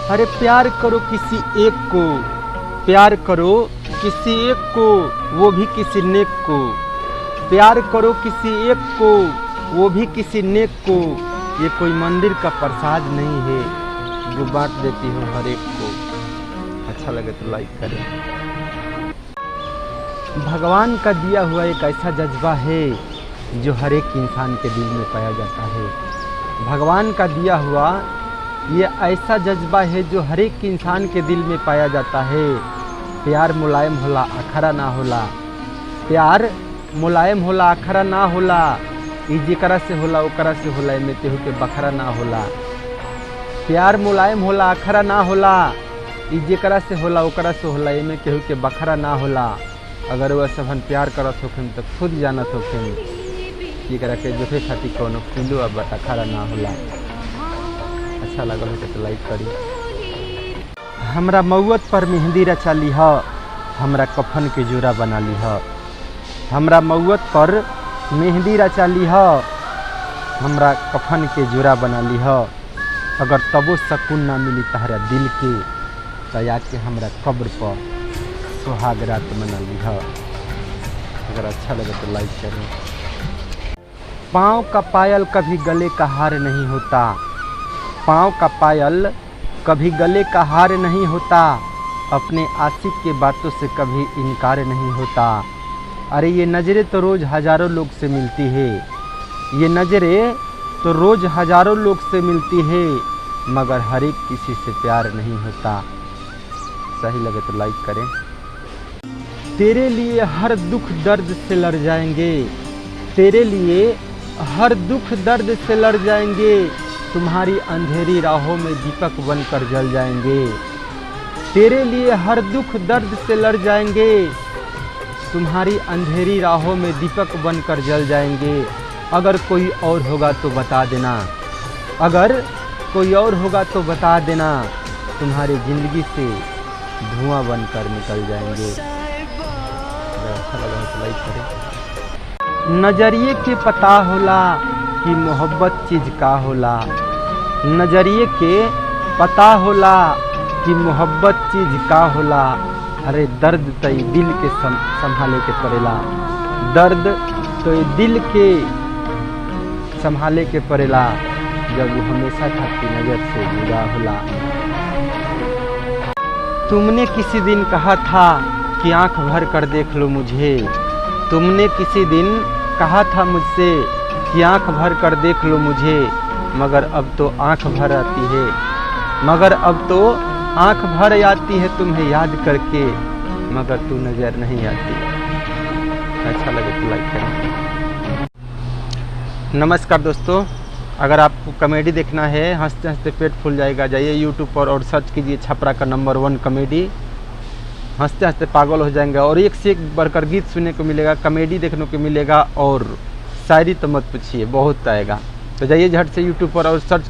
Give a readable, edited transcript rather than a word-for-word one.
अरे प्यार करो किसी एक को, प्यार करो किसी एक को, वो भी किसी नेक को। प्यार करो किसी एक को, वो भी किसी नेक को। ये कोई मंदिर का प्रसाद नहीं है जो बांट देती हो हर एक को। अच्छा लगे तो लाइक करें। भगवान का दिया हुआ एक ऐसा जज्बा है जो हर एक इंसान के दिल में पाया जाता है। भगवान का दिया हुआ ये ऐसा जज्बा है जो हर एक इंसान के दिल में पाया जाता है। प्यार मुलायम होला अखरा ना होला, प्यार मुलायम होला अखरा ना होला। ई जेकरा से होला ओकरा से होला, एमे केहू के बखरा ना होला। प्यार मुलायम होला अखरा ना होला, ई जेकरा से होला ओकरा से होला, एमे केहू के बखरा ना होला। अगर वह सबन प्यार करत होखिन तो खुद जानत होखिन जेकरा के जोखे खातिर कोनो फूलो अब अखरा ना होला। अच्छा लगल हो तो लाइक करी। हमरा मौत पर मेहंदी रचा लीह, हमरा कफन के जोड़ा बना लीह। हमरा मौत पर मेहंदी रचा लीह, हमरा कफन के जोड़ा बना लीह। अगर तबो सकून ना मिली तहरा दिल के तो आके हमरा कब्र पर सुहाग रात मना लीह। अगर अच्छा लगे तो लाइक करें। पाँव का पायल कभी गले का हार नहीं होता, पाँव का पायल कभी गले का हार नहीं होता। अपने आशिक के बातों से कभी इनकार नहीं होता। अरे ये नज़रें तो रोज़ हज़ारों लोग से मिलती है, ये नज़रें तो रोज़ हज़ारों लोग से मिलती है, मगर हर एक किसी से प्यार नहीं होता। सही लगे तो लाइक करें। तेरे लिए हर दुख दर्द से लड़ जाएंगे, तेरे लिए हर दुख दर्द से लड़ जाएंगे। तुम्हारी अंधेरी राहों में दीपक बनकर जल जाएंगे। तेरे लिए हर दुख दर्द से लड़ जाएंगे, तुम्हारी अंधेरी राहों में दीपक बनकर जल जाएंगे। अगर कोई और होगा तो बता देना, अगर कोई और होगा तो बता देना, तुम्हारी ज़िंदगी से धुआं बनकर निकल जाएंगे। अच्छा लगा तो लाइक करें। नजरिए के पता होला कि मोहब्बत चीज़ का होला, नजरिए के पता होला कि मोहब्बत चीज़ का होला। अरे दर्द तो दिल के संभाले के पड़ेला, दर्द तो दिल के संभाले के पड़ेला, जब वो हमेशा खाती नज़र से जुदा होला। तुमने किसी दिन कहा था कि आंख भर कर देख लो मुझे, तुमने किसी दिन कहा था मुझसे कि आंख भर कर देख लो मुझे, मगर अब तो आंख भर आती है, मगर अब तो आंख भर आती है तुम्हें याद करके, मगर तू नज़र नहीं आती। अच्छा लगे तो लाइक करें। नमस्कार दोस्तों, अगर आपको कॉमेडी देखना है, हंसते हंसते पेट फूल जाएगा, जाइए यूट्यूब पर और सर्च कीजिए छपरा का नंबर 1 कॉमेडी। हंसते हंसते पागल हो जाएंगे और एक से एक बढ़कर गीत सुनने को मिलेगा, कॉमेडी देखने को मिलेगा और शायरी तो मत पूछिए, बहुत आएगा। तो जाइए झट से यूट्यूब पर और सर्च